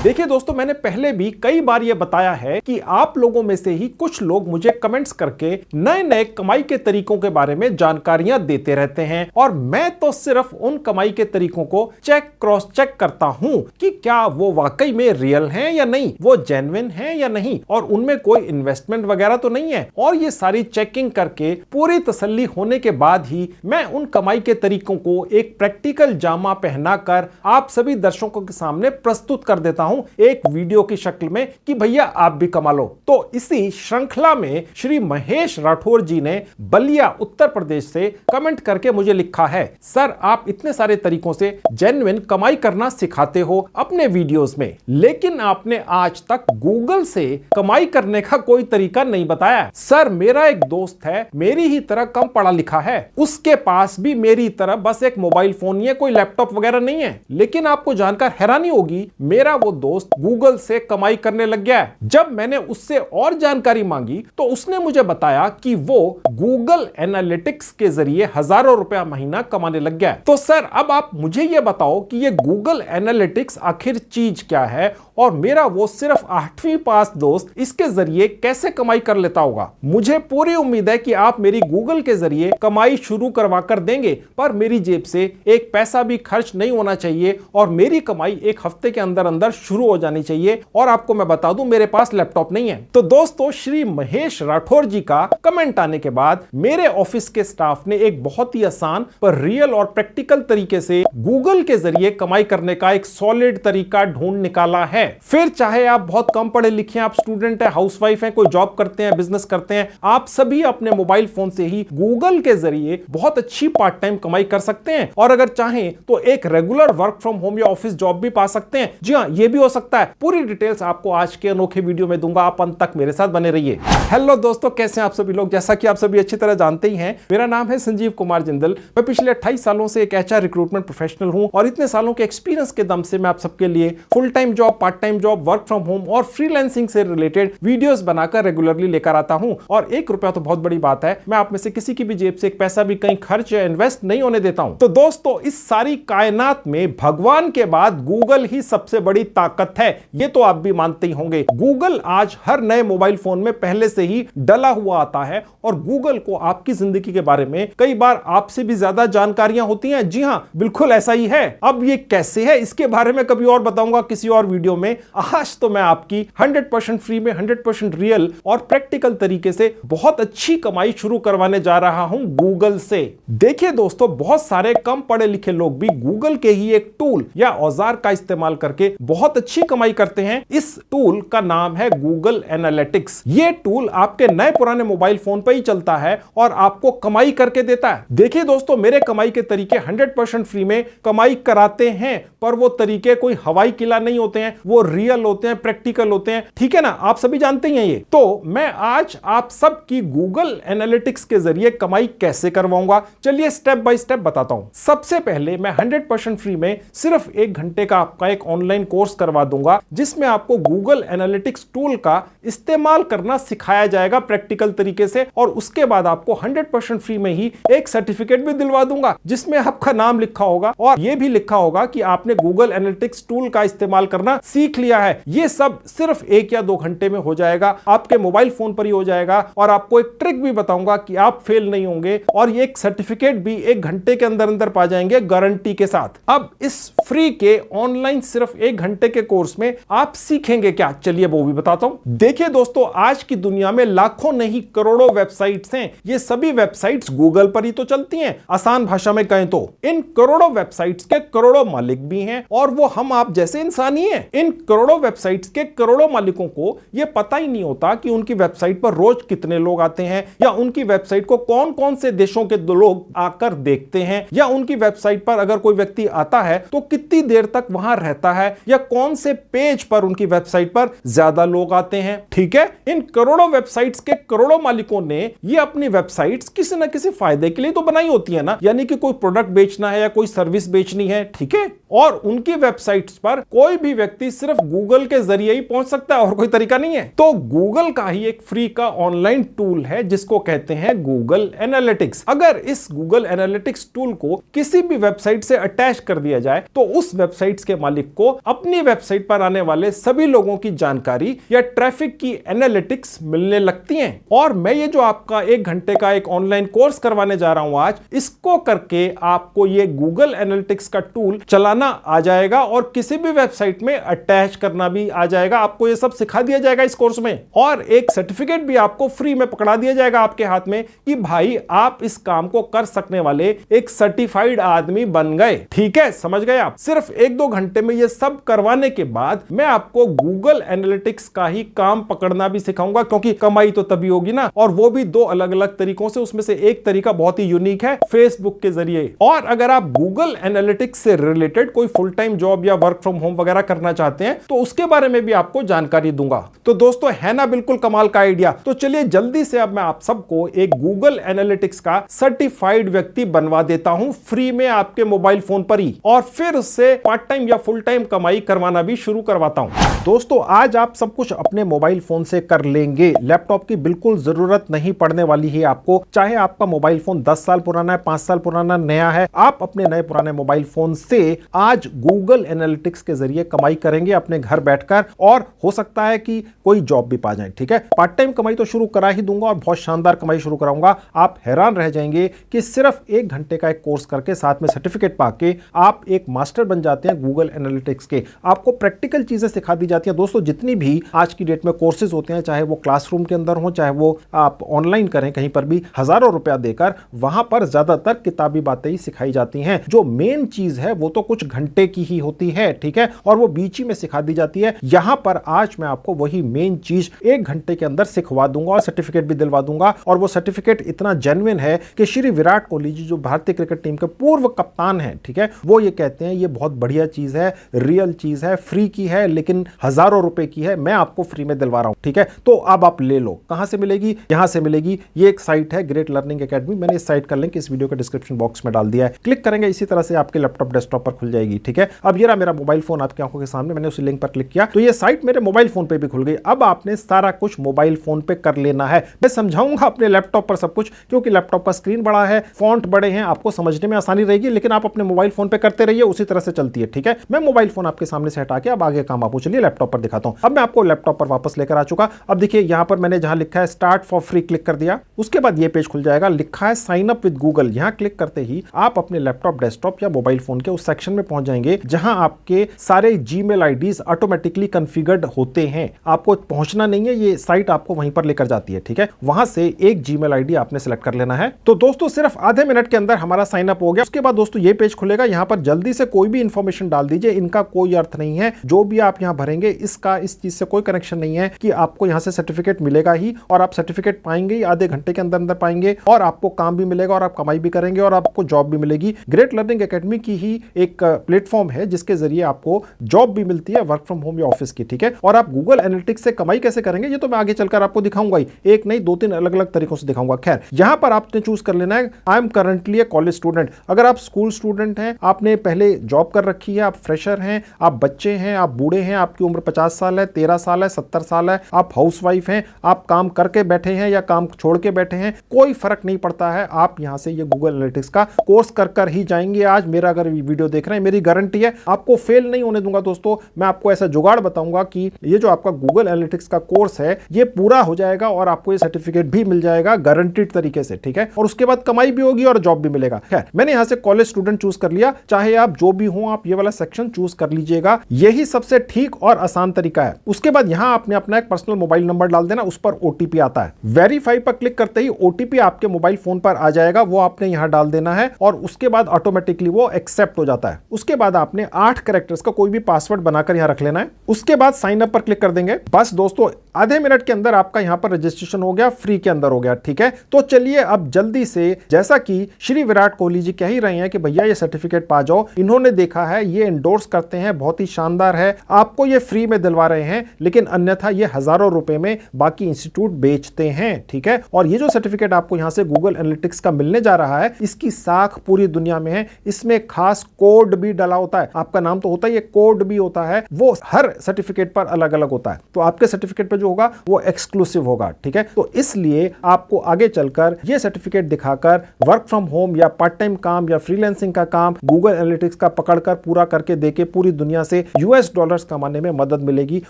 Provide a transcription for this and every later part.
देखिए दोस्तों, मैंने पहले भी कई बार यह बताया है कि आप लोगों में से ही कुछ लोग मुझे कमेंट्स करके नए नए कमाई के तरीकों के बारे में जानकारियां देते रहते हैं और मैं तो सिर्फ उन कमाई के तरीकों को क्रॉस चेक करता हूं कि क्या वो वाकई में रियल हैं या नहीं, वो जेन्युइन हैं या नहीं और उनमें कोई इन्वेस्टमेंट वगैरह तो नहीं है। और ये सारी चेकिंग करके पूरी तसल्ली होने के बाद ही मैं उन कमाई के तरीकों को एक प्रैक्टिकल जामा पहनाकर आप सभी दर्शकों के सामने प्रस्तुत कर देता हूं एक वीडियो की शक्ल में कि भैया आप भी कमा लो। तो इसी श्रृंखला में श्री महेश राठौर जी ने बलिया उत्तर प्रदेश से कमेंट करके मुझे लिखा है, सर आप इतने सारे तरीकों से जेन्युइन कमाई करना सिखाते हो अपने वीडियोस में, लेकिन आपने आज तक गूगल से कमाई करने का कोई तरीका नहीं बताया। सर मेरा एक दोस्त है, मेरी ही तरह कम पढ़ा लिखा है, उसके पास भी मेरी तरह बस एक मोबाइल फोन या कोई लैपटॉप वगैरह नहीं है, लेकिन आपको जानकर हैरानी होगी मेरा वो दोस्त गूगल से कमाई करने लग गया है। जब मैंने उससे और जानकारी मांगी तो उसने मुझे बताया कि वो गूगल एनालिटिक्स के जरिए हजारों रुपया महीना कमाने लग गया है। तो सर अब आप मुझे ये बताओ कि ये गूगल एनालिटिक्स आखिर चीज क्या है और मेरा वो सिर्फ 8वीं पास दोस्त इसके जरिए कैसे कमाई कर लेता होगा। मुझे पूरी उम्मीद है कि आप मेरी गूगल के जरिए कमाई शुरू करवा कर देंगे, पर मेरी जेब से एक पैसा भी खर्च नहीं होना चाहिए और मेरी कमाई एक हफ्ते के अंदर अंदर शुरू हो जानी चाहिए। और आपको मैं बता दूं मेरे पास लैपटॉप नहीं है। तो दोस्तों श्री महेश राठौर जी का कमेंट आने के बाद मेरे ऑफिस के स्टाफ ने एक बहुत ही आसान पर रियल और प्रैक्टिकल तरीके से गूगल के जरिए कमाई करने का एक सॉलिड तरीका ढूंढ निकाला है। फिर चाहे आप बहुत कम पढ़े लिखे हैं, आप स्टूडेंट है, हाउसवाइफ है, कोई जॉब करते हैं, बिजनेस करते हैं, आप सभी अपने मोबाइल फोन से ही गूगल के जरिए बहुत अच्छी पार्ट टाइम कमाई कर सकते हैं और अगर चाहें तो एक रेगुलर वर्क फ्रॉम होम या ऑफिस जॉब भी पा सकते हैं। जी हाँ, ये भी हो सकता है। पूरी डिटेल्स आपको आज के अनोखे वीडियो में दूंगा, आप अंत तक मेरे साथ बने रहिए। हेलो दोस्तों, कैसे हैं आप सभी लोग। जैसा कि आप सभी अच्छी तरह जानते ही हैं, मेरा नाम है संजीव कुमार जिंदल। मैं पिछले 28 सालों से एक एचआर रिक्रूटमेंट प्रोफेशनल हूं और इतने सालों के एक्सपीरियंस के दम से मैं आप सबके लिए full time job, part time job, work from home और फ्रीलांसिंग से रिलेटेड वीडियोस बनाकर रेगुलरली लेकर आता हूं। और ₹1 तो बहुत बड़ी बात है, मैं आप में से किसी की भी जेब से एक पैसा भी कहीं खर्च या इन्वेस्ट नहीं होने देता हूं। तो दोस्तों इस सारी कायनात में भगवान के बाद गूगल ही सबसे बड़ी ताकत है, ये तो आप भी मानते ही होंगे। गूगल आज हर नए मोबाइल फोन में पहले से ही डला हुआ आता है और गूगल को आपकी जिंदगी के बारे में कई बार आपसे भी ज्यादा जानकारियां होती हैं। जी हां, बिल्कुल ऐसा ही है। अब ये कैसे है इसके बारे में कभी और बताऊंगा किसी और वीडियो में। आज तो मैं आपकी 100% फ्री में 100% रियल और प्रैक्टिकल तरीके से बहुत अच्छी कमाई शुरू करवाने जा रहा हूं गूगल से। देखिए दोस्तों, बहुत सारे कम पढ़े लिखे लोग भी गूगल के ही एक टूल या औजार का इस्तेमाल करके बहुत अच्छी कमाई करते हैं। इस टूल का नाम है गूगल एनालिटिक्स। ये टूल आपके नए पुराने मोबाइल फोन पर ही चलता है और आपको कमाई करके देता है। देखिए दोस्तों, मेरे कमाई के तरीके 100% फ्री में कमाई कराते हैं, पर वो तरीके कोई हवाई किला नहीं होते हैं, वो रियल होते हैं, प्रैक्टिकल होते हैं। ठीक है ना, आप सभी जानते ही हैं ये। तो मैं आज आप सब की गूगल एनालिटिक्स के जरिए कमाई कैसे करवाऊंगा, चलिए स्टेप बाय स्टेप बताता हूं। सबसे पहले मैं 100% फ्री में सिर्फ 1 घंटे का आपका एक ऑनलाइन कोर्स करवा दूंगा, जिसमें आपको गूगल एनालिटिक्स टूल का इस्तेमाल करना सिखाया जाएगा प्रैक्टिकल तरीके से। और उसके बाद आपको 100% फ्री में ही एक सर्टिफिकेट भी दिलवा दूंगा, जिसमें आपका नाम लिखा होगा और यह भी लिखा होगा कि आपने गूगल एनालिटिक्स टूल का इस्तेमाल करना सीख लिया है। यह सब सिर्फ 1 या 2 घंटे में हो जाएगा, आपके मोबाइल फोन पर ही हो जाएगा। और आपको एक ट्रिक भी बताऊंगा कि आप फेल नहीं होंगे और ये एक सर्टिफिकेट भी 1 घंटे के अंदर अंदर पा जाएंगे गारंटी के साथ। अब इस फ्री के ऑनलाइन सिर्फ 1 घंटे के कोर्स में आप सीखेंगे क्या, चलिए वो भी बताता हूं। देखिए दोस्तों, आज की दुनिया में लाखों नहीं करोड़ों वेबसाइट्स हैं। ये सभी वेबसाइट्स गूगल पर ही तो चलती हैं। आसान भाषा में कहें तो इन करोड़ों वेबसाइट्स के करोड़ों मालिक भी हैं और वो हम आप जैसे इंसान ही हैं। इन करोड़ों वेबसाइट्स के करोड़ों मालिकों को यह पता ही नहीं होता कि उनकी वेबसाइट पर रोज कितने लोग आते हैं या उनकी वेबसाइट को कौन कौन से देशों के लोग आकर देखते हैं, या उनकी वेबसाइट पर अगर कोई व्यक्ति आता है तो कितनी देर तक वहां रहता है, या कौन से पेज पर उनकी वेबसाइट पर ज्यादा लोग आते हैं। ठीक है, इन करोड़ों वेबसाइट्स के करोड़ों मालिकों ने ये अपनी वेबसाइट्स किसी ना किसी फायदे के लिए तो बनाई होती है ना, यानी कि कोई प्रोडक्ट बेचना है या कोई सर्विस बेचनी है। ठीक है, और उनकी वेबसाइट्स पर कोई भी व्यक्ति सिर्फ गूगल के जरिए ही पहुंच सकता है और कोई तरीका नहीं है। तो गूगल का ही एक फ्री का ऑनलाइन टूल है जिसको कहते हैं गूगल एनालिटिक्स। अगर इस गूगल एनालिटिक्स टूल को किसी भी वेबसाइट से अटैच कर दिया जाए तो उस वेबसाइट्स के मालिक को अपनी वेबसाइट पर आने वाले सभी लोगों की जानकारी या ट्रैफिक की एनालिटिक्स मिलने लगती हैं। और मैं ये जो आपका 1 घंटे का एक ऑनलाइन कोर्स करवाने जा रहा हूं आज, इसको करके आपको ये गूगल एनालिटिक्स का टूल चलाना आ जाएगा और किसी भी वेबसाइट में अटैच करना भी आ जाएगा। आपको ये सब सिखा दिया जाएगा इस कोर्स में, और एक सर्टिफिकेट भी आपको फ्री में पकड़ा दिया जाएगा आपके हाथ में कि भाई आप इस काम को कर सकने वाले एक सर्टिफाइड आदमी बन गए। ठीक है, समझ गए आप। सिर्फ 1-2 घंटे में ये सब करवाने के बाद मैं आपको गूगल एनालिटिक्स का ही काम पकड़ना भी सिखाऊंगा, क्योंकि कमाई तो तभी होगी ना, और वो भी 2 अलग अलग तरीकों से। उसमें से एक तरीका बहुत ही यूनिक है, फेसबुक के जरिए। और अगर आप गूगल एनालिटिक्स से रिलेटेड कोई फुल टाइम जॉब या वर्क फ्रॉम होम वगैरह करना चाहते हैं तो उसके बारे में भी आपको जानकारी दूंगा। तो दोस्तों, है ना बिल्कुल कमाल का आइडिया। तो चलिए जल्दी से अब मैं आप सबको एक गूगल एनालिटिक्स का सर्टिफाइड व्यक्ति बनवा देता हूं फ्री में आपके मोबाइल फोन पर ही, और फिर उससे पार्ट टाइम या फुल टाइम कमाई करवाना भी शुरू करवाता हूं। दोस्तों, आज आप सब कुछ अपने मोबाइल फोन से कर लेंगे। लैपटॉप की बिल्कुल जरूरत नहीं पड़ने वाली है आपको। चाहे आपका मोबाइल फोन 10 साल पुराना है, 5 साल पुराना, नया है, आप अपने नए पुराने मोबाइल फोन से आज गूगल एनालिटिक्स के जरिए कमाई करेंगे अपने घर बैठकर, और हो सकता है कि कोई जॉब भी पा जाए। ठीक है, पार्ट टाइम कमाई तो शुरू करा ही दूंगा और बहुत शानदार कमाई शुरू कराऊंगा। आप हैरान रह जाएंगे कि सिर्फ 1 घंटे का एक कोर्स करके साथ में सर्टिफिकेट पाके आप एक मास्टर बन जाते हैं गूगल एनालिटिक्स के। आपको प्रैक्टिकल चीजें सिखा दी जाती है। दोस्तों, जितनी भी आज की डेट में कोर्सेज होते हैं, चाहे वो क्लासरूम के अंदर हो, चाहे वो आप ऑनलाइन करें कहीं पर भी, हजारों रुपया देकर, वहां पर ज्यादातर किताबी बातें ही सिखाई जाती हैं। जो मेन चीज है वो तो कुछ घंटे की ही होती है, ठीक है, और वो बीच ही में सिखा दी जाती है। यहां पर आज मैं आपको वही मेन चीज 1 घंटे के अंदर सिखवा दूंगा और सर्टिफिकेट भी दिलवा दूंगा। और वो सर्टिफिकेट इतना जेन्युइन है कि श्री विराट कोहली जी, जो भारतीय क्रिकेट टीम के पूर्व कप्तान हैं, ठीक है, वो ये कहते हैं ये बहुत बढ़िया चीज है, रियल चीज है, फ्री की है, लेकिन हजारों रुपए की है, मैं आपको फ्री में दिलवा रहा हूं। ठीक है, तो अब आप ले लो। कहां से मिलेगी? यहां से मिलेगी। ये एक साइट है, ग्रेट लर्निंग एकेडमी। मैंने इस साइट का लिंक इस वीडियो के डिस्क्रिप्शन बॉक्स में डाल दिया है। क्लिक करेंगे, इसी तरह से आपके लैपटॉप डेस्कटॉप पर खुल जाएगी। ठीक है, अब ये रहा मेरा मोबाइल फोन आपकी आंखों के सामने। मैंने उसी लिंक पर क्लिक किया तो ये साइट मेरे मोबाइल फोन पे भी खुल गई। अब आपने सारा कुछ मोबाइल फोन पे कर लेना है। मैं समझाऊंगा अपने लैपटॉप पर सब कुछ, क्योंकि लैपटॉप का स्क्रीन बड़ा है, फॉन्ट बड़े हैं, आपको समझने में आसानी रहेगी, लेकिन आप अपने मोबाइल फोन पे करते रहिए, उसी तरह से चलती है। ठीक है, मैं मोबाइल फोन आपके सामने से हटा के अब आगे काम आपको चलिए लैपटॉप पर दिखाता हूं। अब मैं आपको लैपटॉप पर वापस लेकर आ चुका। अब देखिए यहां पर मैंने जहां लिखा है स्टार्ट फॉर फ्री, क्लिक कर दिया। उसके बाद ये पेज खुल जाएगा, लिखा है साइन अप विद गूगल। यहां क्लिक करते ही आप अपने लैपटॉप, डेस्कटॉप या मोबाइल फोन के उस सेक्शन में पहुंच जाएंगे जहां आपके सारे जीमेल आईडीज ऑटोमेटिकली कॉन्फ़िगर्ड होते हैं। आपको पहुंचना नहीं है, ये साइट आपको वहीं पर लेकर जाती है। ठीक है, वहां से एक जीमेल आईडी आपने सेलेक्ट कर लेना है। तो दोस्तों, सिर्फ आधे मिनट के अंदर हमारा साइन अप हो गया। उसके बाद दोस्तों ये पेज खुलेगा, यहां पर जल्दी से कोई भी इंफॉर्मेशन डाल दीजिए, इनका कोई अर्थ नहीं है। जो भी आप यहां भरेंगे, इसका इस चीज से कोई कनेक्शन नहीं है कि आपको यहां से सर्टिफिकेट मिलेगा ही, और आप सर्टिफिकेट पाएंगे ही, आधे घंटे के अंदर अंदर पाएंगे, और आपको काम भी मिलेगा, और आप कमाई भी करेंगे, और आपको जॉब भी मिलेगी। ग्रेट लर्निंग एकेडमी की ही एक प्लेटफॉर्म है जिसके जरिए आपको जॉब भी मिलती है, वर्क फ्रॉम होम या ऑफिस की। ठीक है, और आप गूगल एनालिटिक्स से कमाई कैसे करेंगे ये तो मैं आगे चलकर आपको दिखाऊंगा ही, एक नहीं 2-3 अलग अलग तरीकों से दिखाऊंगा। खैर, यहां पर आपने चूज कर लेना है I am currently A college student. अगर आप स्कूल स्टूडेंट हैं, आपने पहले जॉब कर रखी है, आप फ्रेशर हैं, आप बच्चे हैं, आप बूढ़े हैं, आपकी उम्र 50 साल है, 13 साल है, 70 साल है, आप हाउसवाइफ हैं, आप काम करके बैठे हैं या काम छोड़ के बैठे हैं, कोई फर्क नहीं पड़ता है। आप यहां से ये गूगल एनालिटिक्स का कोर्स कर ही जाएंगे। आज मेरा अगर वीडियो देख रहे हैं, मेरी गारंटी है आपको फेल नहीं होने दूंगा। दोस्तों, मैं आपको ऐसा जुगाड़ बताऊंगा कि ये जो आपका गूगल एनालिटिक्स का कोर्स है ये पूरा हो जाएगा और आपको ये सर्टिफिकेट भी मिल जाएगा गारंटीड तरीके से। ठीक है, और उसके बाद कमाई भी होगी और जॉब भी मिलेगा। खैर, मैंने यहां से कॉलेज स्टूडेंट चूज कर लिया। चाहे आप जो भी हो, आप ये वाला सेक्शन चूज कर लीजिएगा, यही सबसे ठीक और आसान तरीका है। उसके बाद यहां आपने अपना एक पर्सनल मोबाइल नंबर डाल देना, उस पर ओटीपी आता है। वेरीफाई पर क्लिक करते ही ओटीपी आपके मोबाइल फोन पर आ जाएगा, वो आपने यहां डाल देना है, और उसके बाद ऑटोमेटिकली वो एक्सेप्ट हो जाता है। उसके बाद आपने 8 कैरेक्टर्स का कोई भी पासवर्ड बनाकर यहां रख लेना है। उसके बाद साइन अप पर क्लिक कर देंगे। बस दोस्तों, आधे मिनट के अंदर आपका यहां पर रजिस्ट्रेशन हो गया, फ्री के अंदर हो गया। ठीक है, तो चलिए अब जल्दी से, जैसा कि श्री विराट कोहली जी कह ही रहे हैं कि भैया ये सर्टिफिकेट पा जाओ, इन्होंने देखा है, ये एंडोर्स करते हैं, बहुत ही शानदार है, आपको ये फ्री में दिलवा रहे हैं, लेकिन अन्यथा ये हजारों रुपए में बाकी इंस्टीट्यूट बेचते हैं। ठीक है, और ये जो सर्टिफिकेट आपको यहां से गूगल एनालिटिक्स का मिलने जा रहा है, इसकी साख पूरी दुनिया में है। इसमें खास कोड भी डाला होता है। आपका नाम तो होता है, ये कोड भी होता है, वो हर सर्टिफिकेट पर अलग अलग होता है। तो आपके सर्टिफिकेट पर जो होगा वो एक्सक्लूसिव होगा। ठीक है, तो इसलिए आपको आगे चलकर ये सर्टिफिकेट दिखाकर वर्क फ्रॉम होम या पार्ट टाइम काम या फ्रीलांसिंग का काम गूगल एनालिटिक्स का पकड़कर पूरा करके देके पूरी दुनिया से करके यूएस डॉलर्स कमाने में मदद मिलेगी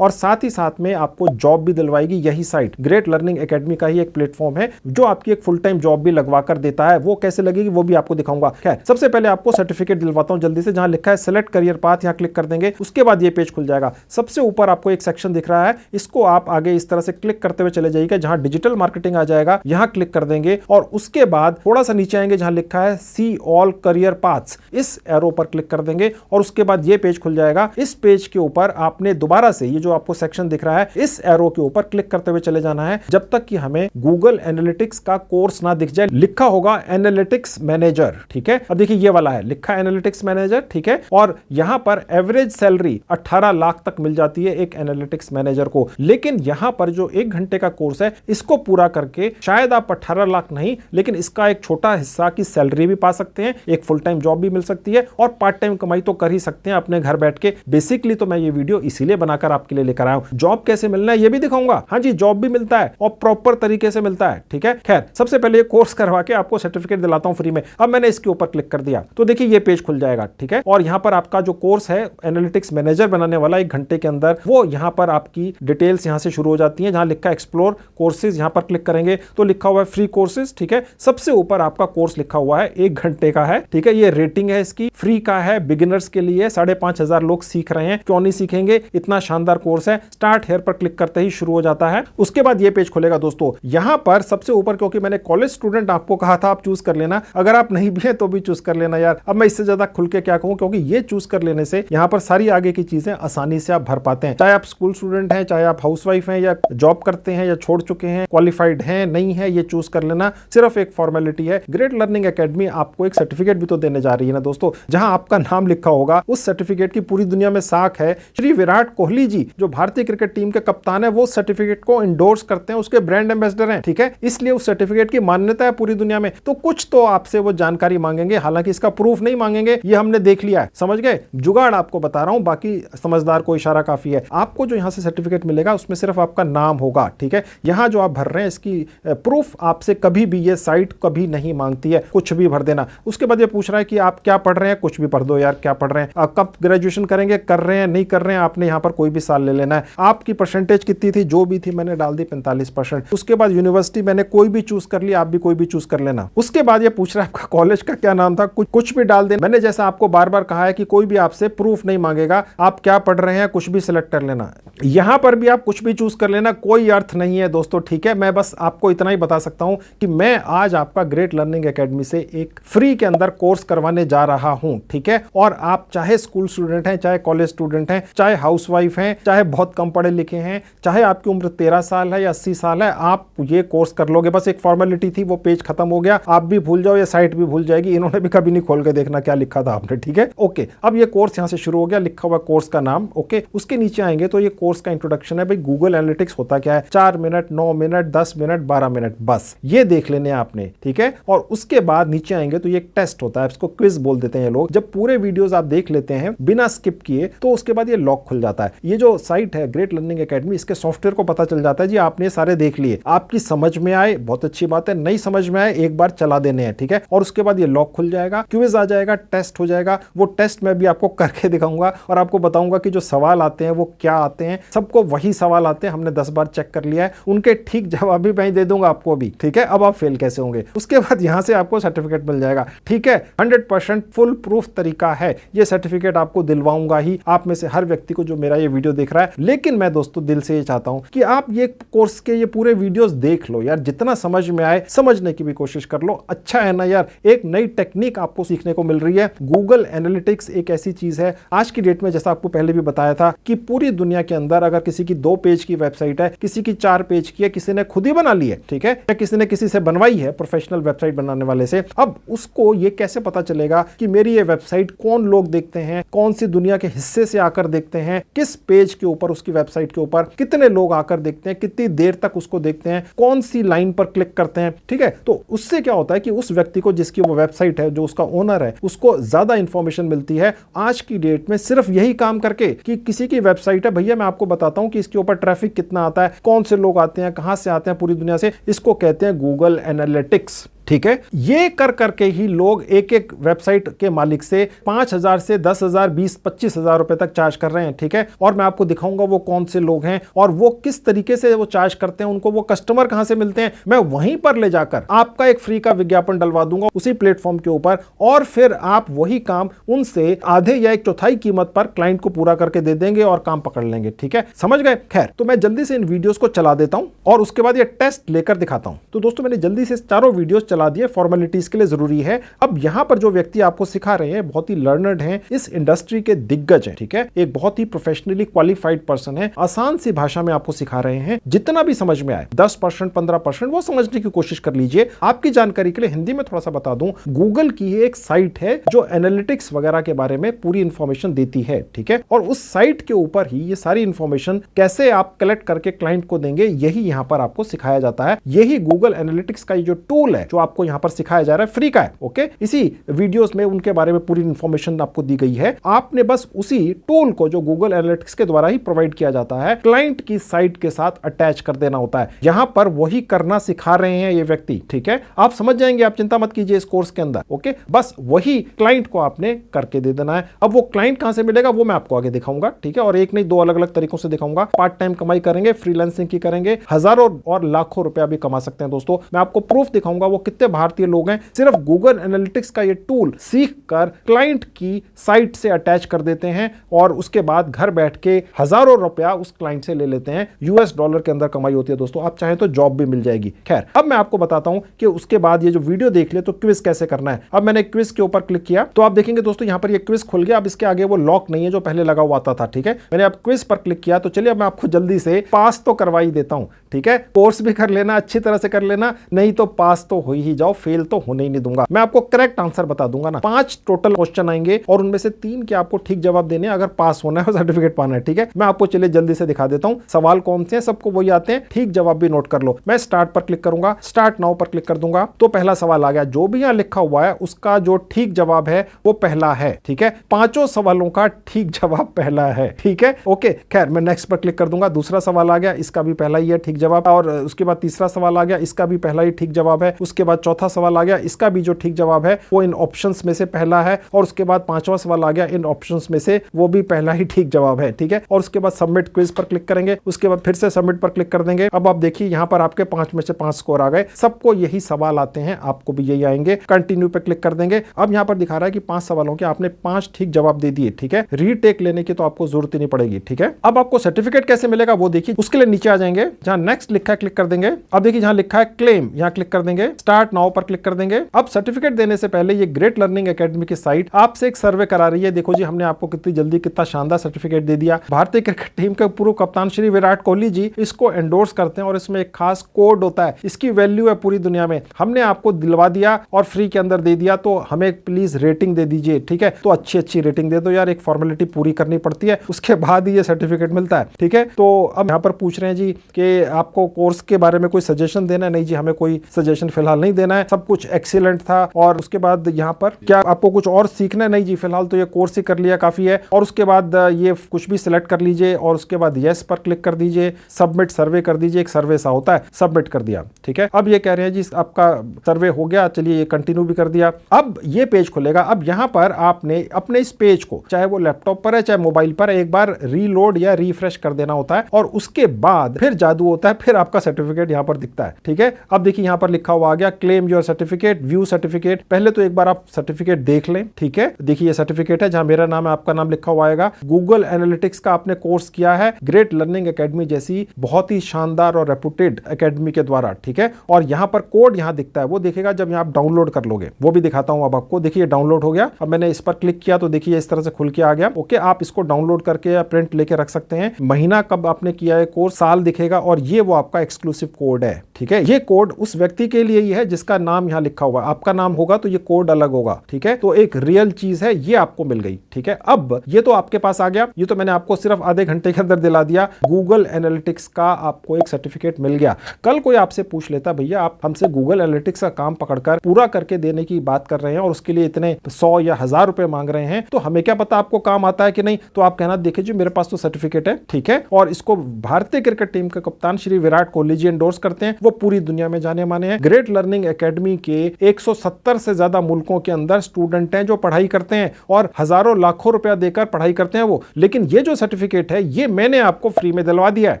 और साथ ही साथ में आपको जॉब भी दिलवाएगी। यही साइट ग्रेट लर्निंग एकेडमी का ही एक प्लेटफॉर्म है जो आपकी एक फुल टाइम जॉब भी लगवा कर देता है। वो कैसे लगेगी वो भी आपको दिखाऊंगा। खैर, सबसे पहले आपको सर्टिफिकेट दिलवाता हूं जल्दी से। जहां लिखा है सिलेक्ट करियर पाथ, यहां क्लिक कर देंगे। उसके बाद ये पेज खुल जाएगा। सबसे ऊपर आपको एक सेक्शन दिख रहा है, इसको आप आगे इस तरह से क्लिक करते हुए चले जाइएगा। जहां डिजिटल मार्केटिंग आ जाएगा यहां क्लिक कर देंगे और उसके बाद थोड़ा सा नीचे आएंगे जहां लिखा है सी ऑल करियर पाथ्स, इस एरो पर क्लिक कर देंगे और उसके बाद ये पेज खुल जाएगा। इस पेज के ऊपर आपने दोबारा से ये जो आपको सेक्शन दिख रहा है इस एरो के ऊपर क्लिक करते हुए चले जाना है जब तक कि हमें गूगल एनालिटिक्स का कोर्स ना दिख जाए। लिखा होगा एनालिटिक्स मैनेजर, ठीक है। अब देखिए ये वाला है लिखा एनालिटिक्स मैनेजर, ठीक है। और यहां पर एवरेज सैलरी 18 लाख तक मिल जाती है एक एनालिटिक्स मैनेजर को। लेकिन यहां पर जो 1 घंटे का कोर्स है इसको पूरा करके शायद आप 18 लाख नहीं लेकिन इसका एक छोटा हिस्सा की सैलरी भी पा सकते हैं, एक फुल टाइम जॉब भी मिल सकती है और पार्ट टाइम कमाई तो कर ही सकते हैं अपने घर बैठ के। बेसिकली तो मैं ये वीडियो इसीलिए बनाकर आपके लिए लेकर आया हूं। जॉब कैसे मिलना है ये भी दिखाऊंगा। हाँ जी, जॉब भी मिलता है और प्रॉपर तरीके से मिलता है, ठीक है। खैर, सबसे पहले कोर्स करवा के आपको सर्टिफिकेट दिलाता हूं फ्री में। अब मैंने इसके ऊपर क्लिक कर दिया तो देखिए ये पेज खुल जाएगा, ठीक है। और यहां पर आपका जो कोर्स है एनालिटिक्स मैनेजर बनाने वाला 1 घंटे के अंदर, वो यहां पर आपकी डिटेल्स यहां से शुरू हो जाती हैं। जहां लिखा है एक्सप्लोर कोर्सेज, यहां पर क्लिक करेंगे तो लिखा हुआ है फ्री कोर्सेज, ठीक है। सबसे ऊपर आपका कोर्स लिखा हुआ है 1 घंटे का है, ठीक है। ये रेटिंग है इसकी, फ्री का है, बिगिनर्स के लिए 5,500 लोग सीख रहे हैं। क्यों नहीं सीखेंगे, इतना शानदार कोर्स है। स्टार्ट हेयर पर क्लिक करते ही शुरू हो जाता है। उसके बाद ये पेज खुलेगा दोस्तों। यहां पर सबसे ऊपर, क्योंकि मैंने कॉलेज स्टूडेंट आपको कहा था आप चूज कर लेना, अगर आप नहीं भी है तो भी चूज कर लेना यार। अब मैं इससे ज्यादा खुल के क्या कहूं, क्योंकि ये चूज कर लेने से यहां पर सारी आगे की चीजें आसानी से आप भर पाते हैं। चाहे आप स्कूल स्टूडेंट हैं, चाहे आप हाउसवाइफ हैं, या जॉब करते हैं या छोड़ चुके हैं, क्वालिफाइड हैं नहीं है, ये चूज कर लेना सिर्फ एक फॉर्मेलिटी है। ग्रेट लर्निंग एकेडमी आपको एक सर्टिफिकेट भी तो देने जा रही है ना दोस्तों, जहां आपका नाम लिखा होगा। उस सर्टिफिकेट की पूरी दुनिया में साख है। श्री विराट कोहली जी जो भारतीय क्रिकेट टीम के कप्तान है वो सर्टिफिकेट को इंडोर्स करते हैं, उसके ब्रांड एम्बेसडर हैं, ठीक है। इसलिए उस सर्टिफिकेट की मान्यता है पूरी दुनिया में। तो कुछ तो आपसे वो जानकारी मांगेंगे, हालांकि इसका प्रूफ नहीं मांगेंगे, ये हमने देख लिया है, समझ गए। जुगाड़ आपको बता रहा हूं, बाकी समझदार को इशारा काफी है। आपको जो यहां से सर्टिफिकेट मिलेगा उसमें सिर्फ आपका नाम होगा, ठीक है। यहां जो आप भर रहे हैं इसकी प्रूफ आपसे कभी भी ये साइट कभी नहीं मांगती है, कुछ भी भर देना। उसके बाद ये पूछ रहा है कि आप क्या पढ़ रहे हैं, कुछ भी भर दो यार, क्या पढ़ रहे हैं, कब ग्रेजुएशन करेंगे, कर रहे हैं नहीं कर रहे हैं, आपने यहां पर कोई भी साल ले लेना है। आपकी परसेंटेज कितनी थी, जो भी थी मैंने डाल दी 45%। उसके बाद यूनिवर्सिटी मैंने कोई भी चूज कर लिया, आप भी कोई भी चूज कर लेना। उसके बाद ये पूछ रहा है आपका कॉलेज का क्या नाम था, कुछ भी डाल देना। मैंने जैसा आपको बार बार कहा है कि कोई भी आपसे प्रूफ नहीं मांगेगा, आप क्या पढ़ रहे हैं कुछ भी सिलेक्ट कर लेना। यहां पर भी आप कुछ भी चूज कर लेना, कोई अर्थ नहीं है दोस्तों, ठीक है। मैं बस आपको इतना ही बता सकता हूं कि मैं आज आपका ग्रेट लर्निंग एकेडमी से एक फ्री के अंदर कोर्स करवाने जा रहा हूं, ठीक है। और आप चाहे स्कूल स्टूडेंट हैं, चाहे कॉलेज स्टूडेंट हैं, चाहे हाउसवाइफ हैं, चाहे बहुत कम पढ़े लिखे हैं, चाहे आपकी उम्र 13 साल है या 80 साल है, आप ये कोर्स कर लोगे। बस एक फॉर्मेलिटी थी, वो पेज खत्म हो गया, आप भी भूल जाओ, ये साइट भी भूल जाएगी। इन्होंने भी कभी नहीं खोल के देखना क्या लिखा था आपने, ठीक है। ओके, अब ये कोर्स यहां से शुरू हो गया, लिखा हुआ कोर्स का नाम, ओके। उसके नीचे आएंगे तो ये कोर्स का इंट्रोडक्शन है भाई, गूगल एनालिटिक्स होता क्या है, 4 मिनट, 9 मिनट, 10 मिनट, 12 मिनट, बस ये देख लेने आपने, ठीक है। और उसके बाद नीचे आएंगे तो ये एक टेस्ट होता है, इसको क्विज बोल देते हैं ये लोग। जब पूरे वीडियोस आप देख लेते हैं बिना स्किप किए तो उसके बाद ये लॉक खुल जाता है। ये जो साइट है ग्रेट लर्निंग एकेडमी, इसके सॉफ्टवेयर को पता चल जाता है जी आपने सारे देख लिए, आपकी समझ में आए बहुत अच्छी बात है, नहीं समझ में आए एक बार चला देने हैं, ठीक है। और उसके बाद ये लॉक खुल जाएगा, क्विज आ जाएगा, टेस्ट हो जाएगा। वो टेस्ट मैं भी आपको करके दिखाऊंगा और आपको बताऊंगा कि जो सवाल आते हैं वो क्या आते हैं। सबको वही सवाल आते हैं, हमने 10 बार चेक कर लिया है, उनके ठीक जवाब भी मैं दे दूंगा आपको भी, ठीक है। अब आप फेल कैसे होंगे। उसके बाद यहां से आपको सर्टिफिकेट मिल जाएगा, ठीक है। 100% फुल प्रूफ तरीका है, ये सर्टिफिकेट आपको दिलवाऊंगा ही, आप में से हर व्यक्ति को जो मेरा ये वीडियो देख रहा है। लेकिन मैं दोस्तों दिल से ये चाहता हूं कि आप ये कोर्स के ये पूरे वीडियोस देख लो यार, जितना समझ में आए समझने की भी कोशिश कर लो। अच्छा है ना यार, एक नई टेक्निक आपको सीखने को मिल रही है। गूगल एनालिटिक्स एक ऐसी चीज है आज की डेट में, जैसा आपको पहले भी बताया था कि पूरी दुनिया के अंदर अगर किसी की 2 पेज की वेबसाइट है, किसी की 4 पेज की है, किसी ने खुद ही बना ली है, ठीक है, या किसी ने किसी से बनवाई है प्रोफेशनल वेबसाइट बनाने वाले से। अब उसको ये कैसे पता चलेगा कि मेरी ये वेबसाइट कौन लोग देखते हैं, कौन सी दुनिया के हिस्से से आकर देखते हैं, किस पेज के ऊपर, उसकी वेबसाइट के ऊपर कितने लोग आकर देखते हैं, कितनी देर तक उसको देखते हैं, कौन सी लाइन पर क्लिक करते हैं, ठीक है। तो उससे क्या होता है कि उस व्यक्ति को, जिसकी वो वेबसाइट है, जो उसका ओनर है, उसको ज्यादा इंफॉर्मेशन मिलती है आज की डेट में सिर्फ यही काम करके कि किसी की वेबसाइट है, भैया मैं आपको बताता हूं कि इसके ऊपर ट्रैफिक कितना आता है, कौन से लोग आते हैं, कहां से आते हैं पूरी दुनिया से। इसको कहते हैं गूगल एनालिटिक्स, ठीक है। ये कर करके ही लोग एक एक वेबसाइट के मालिक से 5,000 से 10,000, 20-25,000 रुपए तक चार्ज कर रहे हैं। ठीक है, और मैं आपको दिखाऊंगा वो कौन से लोग हैं और वो किस तरीके से वो चार्ज करते हैं, उनको वो कस्टमर कहां से मिलते हैं। मैं वहीं पर ले जाकर आपका एक फ्री का विज्ञापन डलवा दूंगा उसी प्लेटफॉर्म के ऊपर, और फिर आप वही काम उनसे आधे या एक चौथाई कीमत पर क्लाइंट को पूरा करके दे देंगे और काम पकड़ लेंगे। ठीक है, समझ गए। खैर, तो मैं जल्दी से इन वीडियोस को चला देता हूं और उसके बाद ये टेस्ट लेकर दिखाता हूं। तो दोस्तों, मैंने जल्दी से चारों वीडियोस चला दिए, फॉर्मेलिटीज के लिए जरूरी है। अब यहां पर जो व्यक्ति आपको सिखा रहे हैं बहुत ही लर्नर्ड हैं, इस इंडस्ट्री के दिग्गज हैं। ठीक है, एक बहुत ही प्रोफेशनली क्वालिफाइड पर्सन है, आसान सी भाषा में आपको सिखा रहे हैं। जितना भी समझ में आए 10%, 15% वो समझने की कोशिश कर लीजिए। आपकी जानकारी के लिए हिंदी में थोड़ा सा बता दूं, गूगल की एक साइट है जो एनालिटिक्स वगैरह के बारे में पूरी इंफॉर्मेशन देती है। ठीक है, और उस साइट के ऊपर ही ये सारी इंफॉर्मेशन कैसे आप कलेक्ट करके क्लाइंट को देंगे, यही यहां पर आपको सिखाया जाता है। यही गूगल एनालिटिक्स का ये जो टूल है जो आपको यहां पर सिखाया जा रहा है, फ्री का है। ओके, इसी वीडियोस में उनके बारे में पूरी इंफॉर्मेशन आपको दी गई है। आपने बस उसी टूल को जो गूगल एनालिटिक्स के द्वारा ही प्रोवाइड किया जाता है, क्लाइंट की साइट के साथ अटैच कर देना होता है। यहां पर वही करना सिखा रहे हैं ये व्यक्ति। ठीक है, आप समझ जाएंगे, आप चिंता मत कीजिए इस कोर्स के अंदर। ओके, बस वही क्लाइंट को आपने करके दे देना है। अब वो क्लाइंट कहां से मिलेगा वो मैं आपको आगे दिखाऊंगा। ठीक है, और एक नहीं दो अलग अलग तरीकों से दिखाऊंगा। पार्ट टाइम कमाई करेंगे, फ्रीलांसिंग की करेंगे, हजारों और लाखों रुपया भी कमा सकते हैं। दोस्तों, मैं आपको प्रूफ दिखाऊंगा वो कितने भारतीय लोग हैं सिर्फ गूगल एनालिटिक्स का ये टूल सीख कर क्लाइंट की साइट से अटैच कर देते हैं और उसके बाद घर बैठ के हजारों रुपया उस क्लाइंट से ले लेते हैं। $US के अंदर कमाई होती है दोस्तों। आप चाहें तो जॉब भी मिल जाएगी। खैर, अब मैं आपको बताता हूं कि उसके बाद ये जो वीडियो देख ले तो क्विज कैसे करना है। अब मैंने क्विज के ऊपर क्लिक किया तो आप देखेंगे दोस्तों यहां पर ये क्विज खुल गया। अब इसके आगे वो लॉक नहीं है जो पहले लगा हुआ था। ठीक है, मैंने अब क्विज पर क्लिक किया तो चलिए अब मैं आपको जल्दी से पास तो करवा ही देता हूं। ठीक है, कोर्स भी कर लेना, अच्छी तरह से कर लेना, नहीं तो पास तो हो ही जाओ, फेल तो होने ही नहीं दूंगा। मैं आपको करेक्ट आंसर बता दूंगा ना। 5 टोटल क्वेश्चन आएंगे और उनमें से 3 के आपको ठीक जवाब देने अगर पास होना है, सर्टिफिकेट पाना है। ठीक है, मैं आपको चलिए जल्दी से दिखा देता हूं सवाल कौन से हैं। सबको वही आते हैं, ठीक जवाब भी नोट कर लो। मैं स्टार्ट पर क्लिक करूंगा, स्टार्ट नाउ पर क्लिक कर दूंगा तो पहला सवाल आ गया। जो भी यहां लिखा हुआ है उसका जो ठीक जवाब है वो पहला है। ठीक है, 5 सवालों का ठीक जवाब पहला है। ठीक है, ओके। खैर, मैं नेक्स्ट पर क्लिक कर दूंगा। दूसरा सवाल आ गया, इसका भी पहला ही है ठीक जवाब। और उसके बाद तीसरा सवाल आ गया, इसका भी पहला ही ठीक जवाब है। उसके बाद चौथा सवाल आ गया, इसका भी जो ठीक जवाब है वो इन ऑप्शंस में से पहला है। और उसके बाद 5वां सवाल आ गया, इन ऑप्शंस में से वो भी पहला ही ठीक जवाब है। ठीक है, और उसके बाद सबमिट क्विज पर क्लिक करेंगे। उसके बाद फिर से सबमिट पर क्लिक कर देंगे। अब आप देखिए यहां पर आपके 5 में से 5 स्कोर आ गए। सबको यही सवाल आते हैं, आपको भी यही आएंगे। कंटिन्यू पे क्लिक कर देंगे। अब यहां पर दिखा रहा है कि 5 सवालों के आपने 5 ठीक जवाब दे दिए। ठीक है, रीटेक लेने की तो आपको जरूरत ही नहीं पड़ेगी। ठीक है, अब आपको सर्टिफिकेट कैसे मिलेगा वो देखिए। उसके लिए नीचे आ जाएंगे, जहां नेक्स्ट लिखा है क्लिक कर देंगे। अब देखिए जहां लिखा है क्लेम, यहां क्लिक कर देंगे। स्टार्ट नाउ पर क्लिक कर देंगे। अब सर्टिफिकेट देने से पहले ये ग्रेट लर्निंग एकेडमी की साइट आपसे एक सर्वे करा रही है। देखो जी, हमने आपको कितनी जल्दी कितना शानदार सर्टिफिकेट दे दिया। भारतीय क्रिकेट टीम के पूर्व कप्तान श्री विराट कोहली जी इसको एंडोर्स करते हैं और इसमें एक खास कोड होता है। इसकी वैल्यू है पूरी दुनिया में। हमने आपको दिलवा दिया और फ्री के अंदर दे दिया, तो हमें प्लीज रेटिंग दे दीजिए। ठीक है, तो अच्छी रेटिंग दे दो यार, एक फॉर्मेलिटी पूरी करनी पड़ती है, उसके बाद ही ये सर्टिफिकेट मिलता है। ठीक है, तो अब यहाँ पर पूछ रहे हैं जी कि आपको कोर्स के बारे में कोई सजेशन देना है। नहीं जी, हमें कोई सजेशन फिलहाल नहीं देना है, सब कुछ एक्सीलेंट था। और उसके बाद यहाँ पर क्या आपको कुछ और सीखना है? नहीं जी, फिलहाल तो ये कोर्स ही कर लिया काफी है। और उसके बाद ये कुछ भी सिलेक्ट कर लीजिए और उसके बाद यस पर क्लिक कर दीजिए, सबमिट सर्वे कर दीजिए। एक सर्वे सा होता है, सबमिट कर दिया। ठीक है, अब ये कह रहे हैं जी आपका सर्वे हो गया, चलिए ये कंटिन्यू भी कर दिया। अब ये पेज खुलेगा। अब यहाँ पर आपने अपने इस पेज को, चाहे वो लैपटॉप पर है चाहे मोबाइल पर, एक बार रीलोड या रिफ्रेश कर देना होता है और उसके बाद फिर जादू होता है, फिर आपका सर्टिफिकेट यहाँ पर दिखता है। ठीक है, अब देखिए यहाँ पर लिखा हुआ आ गया claim your certificate, view certificate. पहले तो एक बार आप सर्टिफिकेट देख लें। ठीक है, देखिए ये सर्टिफिकेट है जहां मेरा नाम है, आपका नाम लिखा हुआ आएगा। गूगल एनालिटिक्स का आपने कोर्स किया है ग्रेट लर्निंग एकेडमी जैसी बहुत ही शानदार और रेपुटेड एकेडमी के द्वारा। ठीक है, और यहाँ पर कोड यहाँ दिखता है, वो दिखेगा जब यहाँ आप डाउनलोड कर लोगे, वो भी दिखाता हूं अब आपको। देखिए डाउनलोड हो गया। अब मैंने इस पर क्लिक किया तो देखिए इस तरह से खुल के आ गया। ओके, आप इसको डाउनलोड करके या प्रिंट लेके रख सकते हैं। महीना कब आपने किया है कोर्स, साल दिखेगा और ये वो आपका एक्सक्लूसिव कोड है। ठीक है, ये कोड उस व्यक्ति के लिए ही है जिसका नाम यहाँ लिखा हुआ है। आपका नाम होगा तो ये कोड अलग होगा। ठीक है, तो एक रियल चीज है, ये आपको मिल गई। ठीक है, अब ये तो आपके पास आ गया। ये तो मैंने आपको सिर्फ आधे घंटे के अंदर दिला दिया। गूगल एनालिटिक्स का आपको एक सर्टिफिकेट मिल गया। कल कोई आपसे पूछ लेता भैया आप हमसे गूगल एनालिटिक्स का काम पकड़कर पूरा करके देने की बात कर रहे हैं और उसके लिए इतने 100 या 1000 रुपए मांग रहे हैं, तो हमें क्या पता आपको काम आता है कि नहीं। तो आप कहना देखिए जी मेरे पास तो सर्टिफिकेट है। ठीक है, और इसको भारतीय क्रिकेट टीम के कप्तान श्री विराट कोहली जी एंडोर्स करते हैं। वो पूरी दुनिया में जाने माने हैं। ग्रेट लर्निंग लर्निंग एकेडमी के 170 से ज्यादा मुल्कों के अंदर स्टूडेंट हैं जो पढ़ाई करते हैं और हजारों लाखों रुपया देकर पढ़ाई करते हैं वो। लेकिन ये जो सर्टिफिकेट है ये मैंने आपको फ्री में दिलवा दिया है,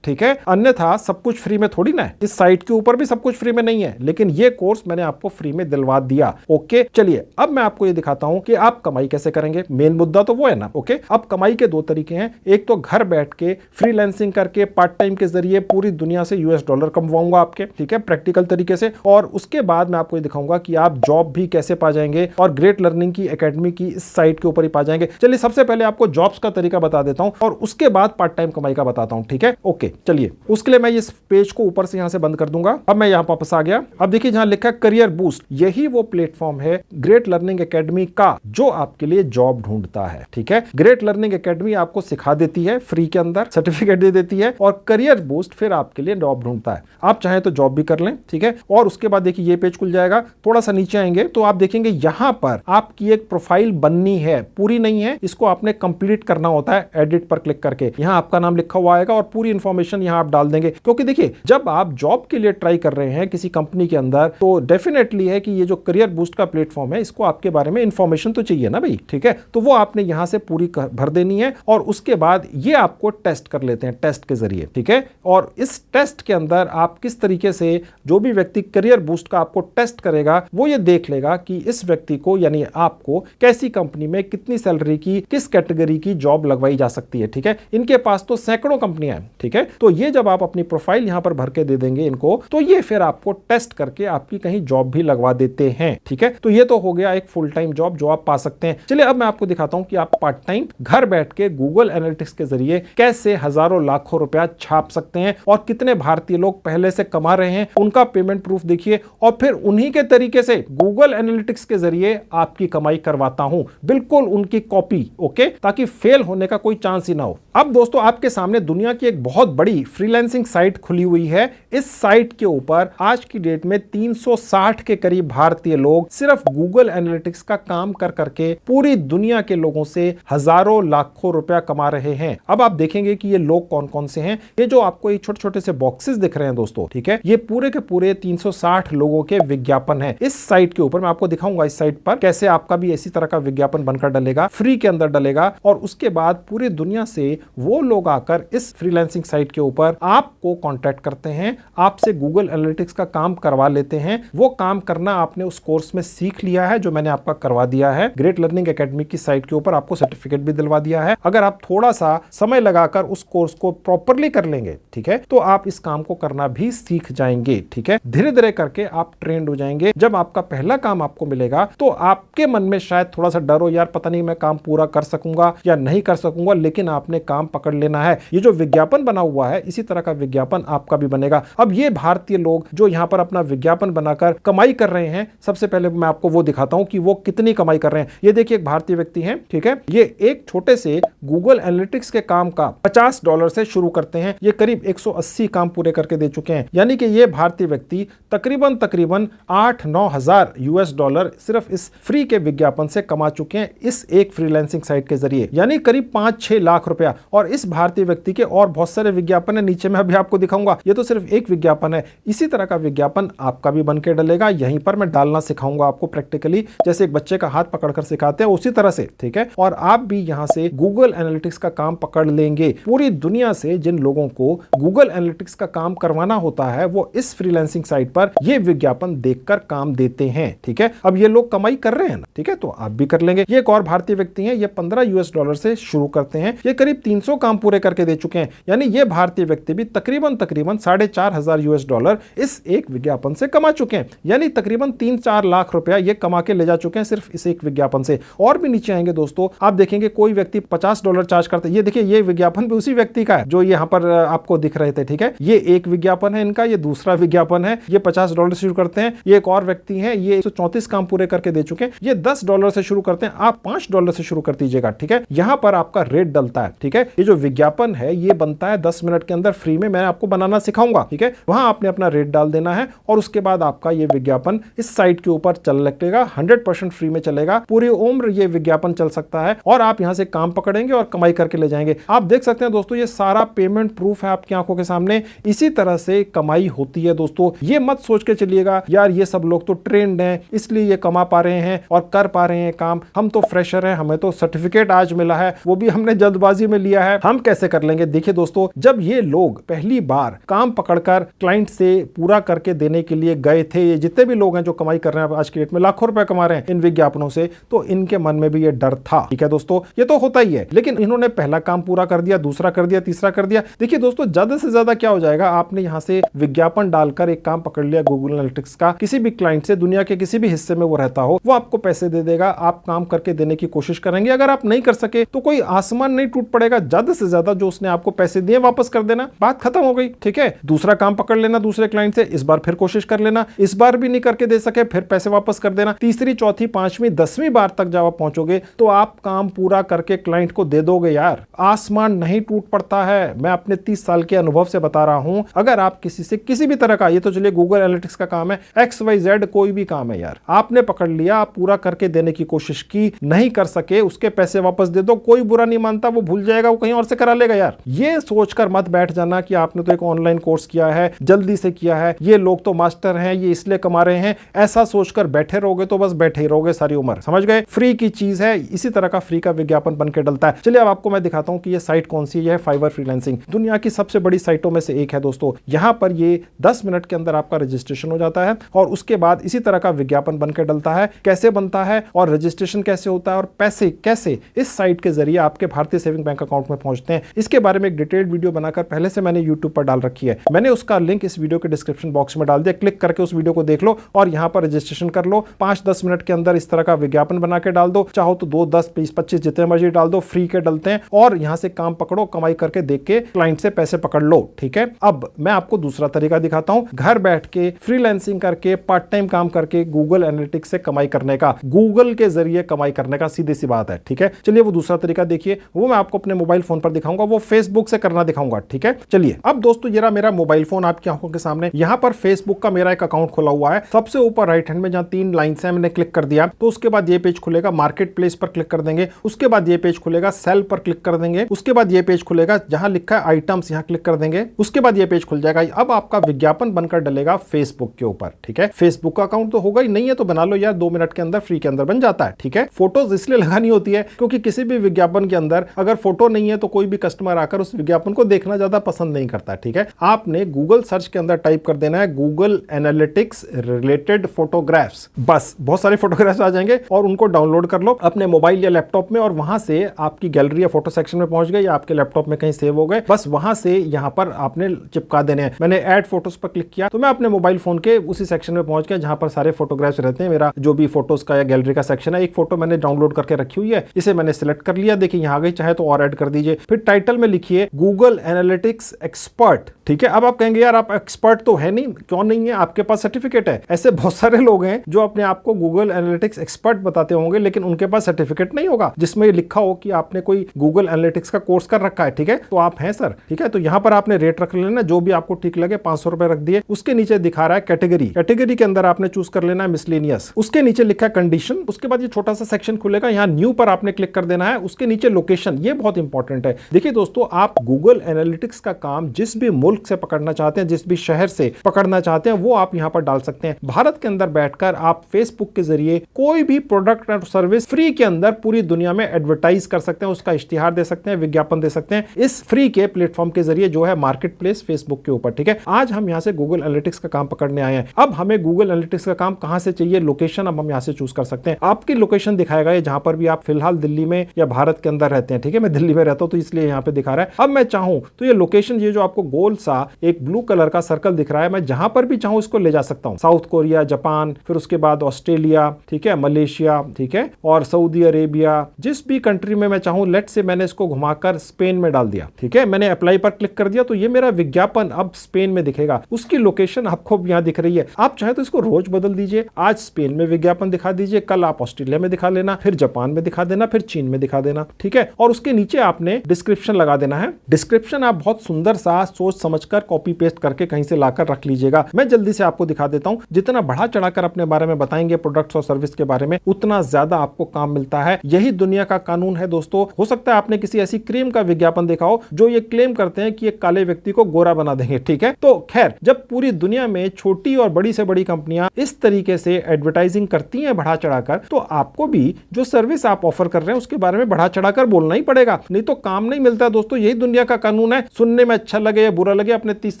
ठीक है। अन्यथा सब कुछ फ्री में थोड़ी ना है, इस साइट के ऊपर भी सब कुछ फ्री में नहीं है, लेकिन ये कोर्स मैंने आपको फ्री में दिलवा दिया। ओके, चलिए अब मैं आपको ये दिखाता हूं कि आप कमाई कैसे करेंगे। मेन मुद्दा तो वो है ना। ओके, अब कमाई के दो तरीके हैं। एक तो घर बैठ के फ्रीलांसिंग करके पार्ट टाइम के जरिए पूरी दुनिया से यूएस डॉलर कमवाऊंगा आपके, ठीक है, प्रैक्टिकल तरीके से। और उसके बाद मैं आपको ये दिखाऊंगा कि आप जॉब भी कैसे पा जाएंगे और ग्रेट लर्निंग की एकेडमी की इस साइट के ऊपर ही पा जाएंगे। चलिए सबसे पहले आपको जॉब्स का तरीका बता देता हूं और उसके बाद पार्ट टाइम कमाई का बताता हूं, ठीक है। ओके, चलिए उसके लिए मैं इस पेज को ऊपर से यहां से बंद कर दूंगा। अब मैं यहां वापस आ गया। अब देखिए जहां लिखा है करियर बूस्ट, यही वो प्लेटफॉर्म है ग्रेट लर्निंग एकेडमी का जो आपके लिए जॉब ढूंढता है, ठीक है। ग्रेट लर्निंग एकेडमी आपको सिखा देती है फ्री के अंदर, सर्टिफिकेट दे देती है, और करियर बूस्ट फिर आपके लिए जॉब ढूंढता है। आप चाहे तो जॉब भी कर लें, ठीक है। और उसके बाद देखिए ये पेज खुल जाएगा। थोड़ा सा नीचे आएंगे तो आप देखेंगे यहां पर आपकी एक प्रोफाइल बननी है, पूरी नहीं है, इसको आपने कंप्लीट करना होता है। एडिट पर क्लिक करके यहां आपका नाम लिखा हुआ आएगा और पूरी इंफॉर्मेशन यहां आप डाल देंगे। क्योंकि देखिए जब आप जॉब के लिए ट्राई कर रहे हैं किसी कंपनी के अंदर, तो डेफिनेटली है कि ये जो करियर बूस्ट का प्लेटफॉर्म है इसको आपके बारे में इंफॉर्मेशन तो चाहिए ना भाई, ठीक है। तो वो आपने यहां से पूरी भर देनी है और उसके बाद ये आपको टेस्ट कर लेते हैं टेस्ट के जरिए, ठीक है। और इस टेस्ट के अंदर आप किस तरीके से, जो भी व्यक्ति करियर बूस्ट का आपको टेस्ट करेगा वो ये देख लेगा कि इस व्यक्ति को यानी आपको कैसी कंपनी में कितनी सैलरी की, किस कैटेगरी की जॉब लगवाई जा सकती है, ठीक है। इनके पास तो सैकड़ों कंपनियां हैं, ठीक है। तो ये जब आप अपनी प्रोफाइल यहां पर भर के दे देंगे इनको, तो ये फिर आपको टेस्ट करके आपकी कहीं जॉब भी लगवा देते हैं, ठीक है। तो ये तो हो गया एक फुल टाइम जॉब जो आप पा सकते हैं। चलिए अब मैं आपको दिखाता हूं कि आप पार्ट टाइम घर बैठ के गूगल एनालिटिक्स के जरिए कैसे हजारों लाखों रुपया छाप सकते हैं और कितने भारतीय लोग पहले से कमा रहे हैं, उनका पेमेंट प्रूफ देखिए, और फिर उन्हीं के तरीके से गूगल एनालिटिक्स के जरिए आपकी कमाई करवाता हूं, बिल्कुल उनकी कॉपी, ओके, ताकि फेल होने का कोई चांस ही ना हो। अब दोस्तों आपके सामने दुनिया की एक बहुत बड़ी फ्रीलांसिंग साइट खुली हुई है। इस साइट के ऊपर आज की डेट में 360 के करीब भारतीय लोग सिर्फ गूगल एनालिटिक्स का काम कर करके पूरी दुनिया के लोगों से हजारों लाखों रुपया कमा रहे हैं। अब आप देखेंगे कि ये लोग कौन कौन से हैं। ये जो आपको ये छोटे छोटे से बॉक्सेस दिख रहे हैं दोस्तों, ठीक है, ये पूरे के पूरे 360 लोगों के विज्ञापन है। इस साइट के ऊपर मैं आपको दिखाऊंगा इस साइट पर कैसे आपका भी इसी तरह का विज्ञापन बनकर डलेगा, फ्री के अंदर डलेगा, और उसके बाद पूरी दुनिया से वो लोग आकर इस फ्रीलांसिंग साइट के ऊपर आपको कांटेक्ट करते हैं, आपसे गूगल एनालिटिक्स का काम करवा लेते हैं। वो काम करना आपने उस कोर्स में सीख लिया है जो मैंने आपका करवा दिया है। ग्रेट लर्निंग एकेडमी की साइट के ऊपर आपको सर्टिफिकेट भी दिलवा दिया है। अगर आप थोड़ा सा समय लगाकर उस कोर्स को प्रॉपरली कर लेंगे, ठीक है, तो आप इस काम को करना भी सीख जाएंगे, ठीक है। धीरे धीरे करके आप ट्रेंड हो जाएंगे। जब आपका पहला काम आपको मिलेगा तो आपके मन में शायद थोड़ा सा डर हो, यार पता नहीं मैं काम पूरा कर सकूंगा या नहीं कर सकूंगा, लेकिन आपने काम पकड़ लेना है। ये जो विज्ञापन बना हुआ है इसी तरह का विज्ञापन आपका भी बनेगा। अब ये भारतीय लोग जो यहां पर अपना विज्ञापन बनाकर कमाई कर रहे हैं, सबसे पहले मैं आपको वो दिखाता हूं कि वो कितनी कमाई कर रहे हैं। ये देखिए एक भारतीय व्यक्ति हैं, ठीक है, ये एक छोटे से गूगल एनालिटिक्स के काम का $50 से शुरू करते हैं। ये करीब 180 काम पूरे करके दे चुके हैं। यानी कि ये भारतीय व्यक्ति तकरीबन 8-9 हजार $US सिर्फ इस फ्री के विज्ञापन से कमा चुके हैं इस एक फ्रीलांसिंग साइट के जरिए, यानी करीब 5-6 लाख रुपया। और इस भारतीय व्यक्ति के और बहुत सारे विज्ञापन है, नीचे मैं अभी आपको दिखाऊंगा। ये तो सिर्फ एक विज्ञापन है, इसी तरह का विज्ञापन आपका भी बनके डलेगा। यहीं पर मैं डालना सिखाऊंगा आपको प्रैक्टिकली, जैसे एक बच्चे का हाथ पकड़कर सिखाते हैं उसी तरह से, ठीक है। और आप भी यहां से गूगल एनालिटिक्स का काम पकड़ लेंगे। पूरी दुनिया से जिन लोगों को गूगल एनालिटिक्स का काम करवाना होता है वो इस फ्रीलांसिंग साइट पर ये विज्ञापन देखकर काम देते हैं, ठीक है। अब ये लोग कमाई कर रहे हैं ना, ठीक है, तो आप भी कर लेंगे। ये एक और भारतीय व्यक्ति हैं, ये $15 से शुरू करते हैं। ये करीब 300 काम पूरे करके दे चुके हैं। यानी ये भारतीय व्यक्ति भी तकरीबन $4,500 इस एक विज्ञापन से कमा चुके हैं। यानी तकरीबन 3-4 लाख रुपया ये कमा के ले जा चुके हैं सिर्फ इस एक विज्ञापन से। और भी नीचे आएंगे दोस्तों, आप देखेंगे कोई व्यक्ति $50 चार्ज करते हैं। ये देखिए ये विज्ञापन भी उसी व्यक्ति का है जो यहाँ पर आपको दिख रहे थे, ठीक है। ये एक विज्ञापन है इनका, ये दूसरा विज्ञापन है। ये $50 से शुरू करते हैं। ये एक और व्यक्ति है, ये 134 काम पूरे करके दे चुके हैं। ये $10 से शुरू करते हैं, आप $5 से शुरू कर दीजिएगा, ठीक है। यहां पर आपका रेट डलता है, ठीक है। ये जो विज्ञापन है ये बनता है 10 मिनट के अंदर फ्री में, मैं आपको बनाना सिखाऊंगा, ठीक है। वहां आपने अपना रेट डाल देना है और उसके बाद आपका ये विज्ञापन इस साइट के ऊपर चल लगेगा। 100% फ्री में चलेगा, पूरी उम्र ये विज्ञापन चल सकता है और आप यहां से काम पकड़ेंगे और कमाई करके ले जाएंगे। आप देख सकते हैं दोस्तों, ये सारा पेमेंट प्रूफ है आपकी आंखों के सामने। इसी तरह से कमाई होती है दोस्तों। ये मत सोच के चलिए बोलिएगा यार ये सब लोग तो ट्रेंड हैं इसलिए ये कमा पा रहे हैं और कर पा रहे हैं काम, हम तो फ्रेशर हैं, हमें तो सर्टिफिकेट आज मिला है, वो भी हमने जल्दबाजी में लिया है, हम कैसे कर लेंगे। देखिए दोस्तों, जब ये लोग पहली बार काम पकड़कर क्लाइंट से पूरा करके देने के लिए गए थे, ये जितने भी लोग हैं जो कमाई कर रहे हैं आज की डेट में लाखों रुपए कमा रहे हैं इन विज्ञापनों से, तो इनके मन में भी ये डर था। ठीक है दोस्तों, ये तो होता ही है, लेकिन इन्होंने पहला काम पूरा कर दिया, दूसरा कर दिया, तीसरा कर दिया। देखिए दोस्तों, ज्यादा से ज्यादा क्या हो जाएगा, आपने यहां से विज्ञापन डालकर एक काम पकड़ लिया गूगल एनालिटिक्स का, किसी भी क्लाइंट से दुनिया के किसी भी हिस्से में वो रहता हो, वो आपको पैसे दे देगा, आप काम करके देने की कोशिश करेंगे। अगर आप नहीं कर सके तो कोई आसमान नहीं टूट पड़ेगा, ज्यादा से ज्यादा जो उसने आपको पैसे दिए वापस कर देना, बात खत्म हो गई। ठीक है, दूसरा काम पकड़ लेना दूसरे क्लाइंट से, इस बार फिर कोशिश कर लेना, इस बार भी नहीं करके दे सके फिर पैसे वापस कर देना, तीसरी चौथी पांचवी 10वीं बार तक जब आप पहुंचोगे तो आप काम पूरा करके क्लाइंट को दे दोगे। यार आसमान नहीं टूट पड़ता है, मैं अपने 30 साल के अनुभव से बता रहा हूं। अगर आप किसी से किसी भी तरह का, ये तो चलिए गूगल एनालिटिक्स का काम है, XYZ कोई भी काम है यार, आपने पकड़ लिया, आप पूरा करके देने की कोशिश की, नहीं कर सके उसके पैसे वापस दे दो, कोई बुरा नहीं मानता, वो भूल जाएगा, वो कहीं और से करा लेगा। यार ये सोचकर मत बैठ जाना कि आपने तो एक ऑनलाइन कोर्स किया है, जल्दी से किया है, ये लोग तो मास्टर हैं, ये इसलिए कमा रहे हैं, ऐसा सोचकर बैठे रहोगे तो बस बैठे ही रहोगे सारी उम्र। समझ गए, फ्री की चीज है, इसी तरह का फ्री का विज्ञापन बन के डलता है। चलिए अब आपको मैं दिखाता हूं कि ये साइट कौन सी है। फाइवर फ्रीलांसिंग दुनिया की सबसे बड़ी साइटों में से एक है दोस्तों। यहां पर ये 10 मिनट के अंदर आपका रजिस्ट्रेशन हो जाता है और उसके बाद इसी तरह का विज्ञापन बनकर डलता है। कैसे बनता है और रजिस्ट्रेशन कैसे होता है और पैसे कैसे इस साइट के जरिए आपके भारतीय सेविंग बैंक अकाउंट में पहुंचते हैं, इसके बारे में एक डिटेल्ड वीडियो बनाकर पहले से मैंने यूट्यूब पर डाल रखी है। मैंने उसका लिंक इस वीडियो के डिस्क्रिप्शन बॉक्स में डाल दिया, क्लिक करके उस वीडियो को देख लो और यहां पर रजिस्ट्रेशन कर लो। 5-10 मिनट के अंदर इस तरह का विज्ञापन बना के डाल दो, चाहो तो 2, 10, 20, 25 जितने मर्जी डाल दो, फ्री के डलते हैं और यहां से काम पकड़ो, कमाई करके देख के क्लाइंट से पैसे पकड़ लो। ठीक है, अब मैं आपको दूसरा तरीका दिखाता हूं, घर बैठ के फ्रीलांसिंग करके पार्ट टाइम काम करके गूगल एनालिटिक्स से कमाई करने का, गूगल के जरिए कमाई करने का, सीधी सी बात है। ठीक है, चलिए वो दूसरा तरीका देखिए, वो मैं आपको अपने मोबाइल फोन पर दिखाऊंगा, वो फेसबुक से करना दिखाऊंगा। ठीक है, चलिए अब दोस्तों ये रहा मेरा मोबाइल फोन आपकी आंखों के सामने, यहां पर फेसबुक का मेरा एक अकाउंट खुला हुआ है। सबसे ऊपर राइट हैंड में जहां 3 लाइन्स हैं, मैंने क्लिक कर दिया तो उसके बाद ये पेज खुलेगा, मार्केट प्लेस पर क्लिक कर देंगे, उसके बाद ये पेज खुलेगा, सेल पर क्लिक कर देंगे, उसके बाद ये पेज खुलेगा जहां लिखा है आइटम्स, यहां क्लिक कर देंगे, उसके बाद ये पेज खुल जाएगा। अब आपका विज्ञापन बनकर डलेगा फेसबुक के ऊपर। ठीक है, फेसबुक का अकाउंट तो होगा ही, नहीं है तो बना लो यार, 2 मिनट के अंदर फ्री के अंदर बन जाता है। ठीक है, फोटोज इसलिए लगानी होती है क्योंकि किसी भी विज्ञापन के अंदर अगर फोटो नहीं है तो कोई भी कस्टमर आकर उस विज्ञापन को देखना ज्यादा पसंद नहीं करता। ठीक है, आपने गूगल सर्च के अंदर टाइप कर देना है गूगल एनालिटिक्स रिलेटेड फोटोग्राफ्स, बस बहुत सारे फोटोग्राफ्स आ जाएंगे और उनको डाउनलोड कर लो अपने मोबाइल या लैपटॉप में और वहां से आपकी गैलरी या फोटो सेक्शन में पहुंच गए या आपके लैपटॉप में कहीं सेव हो गए, बस वहां से यहां पर आपने चिपका देने हैं। मैंने ऐड फोटोज पर क्लिक किया तो मैं अपने मोबाइल फोन के उसी सेक्शन में पहुंच गया जहां पर सारे फोटोग्राफ्स रहते हैं, मेरा जो भी फोटोज का या गैलरी का सेक्शन है। एक फोटो मैंने डाउनलोड करके रखी हुई है, इसे मैंने सिलेक्ट कर लिया, देखिए यहां आ गई, चाहे तो और ऐड कर दीजिए। फिर टाइटल में लिखिए गूगल एनालिटिक्स एक्सपर्ट। ठीक है, अब आप कहेंगे यार आप एक्सपर्ट तो है नहीं, क्यों नहीं है, आपके पास सर्टिफिकेट है। ऐसे बहुत सारे लोग हैं जो अपने आप को गूगल एनालिटिक्स एक्सपर्ट बताते होंगे लेकिन उनके पास सर्टिफिकेट नहीं होगा जिसमें ये लिखा हो कि आपने कोई गूगल एनालिटिक्स का कोर्स कर रखा है। ठीक है, तो आप हैं सर। ठीक है, तो यहां पर आपने रेट रख लेना, जो भी आपको ठीक लगे, 500 रुपए रख दिए। उसके नीचे दिखा रहा है कैटेगरी, कैटेगरी के अंदर आपने चूज कर लेना है मिसलेनियस, उसके नीचे लिखा है कंडीशन, उसके बाद ये छोटा सा सेक्शन खुलेगा, यहां न्यू पर आपने क्लिक कर देना है, उसके नीचे लोकेशन, ये बहुत इंपॉर्टेंट है। देखिए दोस्तों, आप गूगल एनालिटिक्स का काम जिस भी मुल्क से पकड़ना चाहते हैं, जिस भी शहर से पकड़ना चाहते हैं, वो आप यहां पर डाल सकते हैं। भारत के अंदर बैठकर आप फेसबुक के जरिए कोई भी प्रोडक्ट और सर्विस फ्री के अंदर पूरी दुनिया में एडवर्टाइज कर सकते हैं, उसका इश्तिहार दे सकते हैं, विज्ञापन दे सकते हैं इस फ्री के प्लेटफॉर्म के जरिए जो है मार्केट प्लेस फेसबुक के ऊपर। ठीक है, आज हम यहां से गूगल एनालिटिक्स का काम पकड़ने आए हैं। अब हमें गूगल एनालिटिक्स का काम कहां से चाहिए, लोकेशन अब हम यहां से चूज कर सकते हैं। आपकी लोकेशन दिखाएगा ये जहां पर भी आप फिलहाल दिल्ली में या भारत के अंदर रहते हैं। ठीक है, मैं दिल्ली में रहता हूं तो इसलिए यहां पे दिखा रहा है। अब मैं चाहूं तो ये लोकेशन, ये जो आपको गोल सा एक ब्लू कलर का सर्कल दिख रहा है, मैं जहां पर भी चाहूं इसको ले जा सकता हूं। साउथ कोरिया, जापान, फिर उसके बाद ऑस्ट्रेलिया, ठीक है, मलेशिया, ठीक है, और सऊदी अरेबिया, जिस भी कंट्री में मैं चाहूं। लेट से मैंने इसको घुमाकर स्पेन में डाल दिया। ठीक है, मैंने अप्लाई पर क्लिक कर दिया तो ये मेरा विज्ञापन अब स्पेन में दिखेगा, उसकी लोकेशन आपको यहां दिख रही है। आप चाहे तो इसको रोज बदल दीजिए, आज स्पेन में विज्ञापन दिखा दीजिए, कल आप ऑस्ट्रेलिया में दिखा लेना, फिर जापान में दिखा देना, फिर चीन में दिखा देना। ठीक है, और उसके नीचे आपने डिस्क्रिप्शन लगा देना है। डिस्क्रिप्शन आप बहुत सुंदर सा सोच समझकर कॉपी पेस्ट करके कहीं से लाकर रख लीजिएगा। मैं जल्दी से आपको दिखा देता हूं, जितना बढ़ा चढ़ाकर अपने बारे में बताएंगे प्रोडक्ट्स और सर्विस के बारे में, उतना ज्यादा आपको काम मिलता है। यही दुनिया का कानून है दोस्तों। हो सकता है आपने किसी ऐसी क्रीम का विज्ञापन देखा हो जो ये क्लेम करते हैं कि एक काले व्यक्ति को गोरा बना देंगे। ठीक है, तो खैर, जब पूरी दुनिया में छोटी छोटी और बड़ी से बड़ी कंपनियां इस तरीके से एडवर्टाइजिंग करती हैं बढ़ा चढ़ाकर, तो आपको भी जो सर्विस आप ऑफर कर रहे हैं उसके बारे में बढ़ा चढ़ाकर बोलना ही पड़ेगा, नहीं तो काम नहीं मिलता दोस्तों। यही दुनिया का कानून है। सुनने में अच्छा लगे या बुरा लगे, अपने 30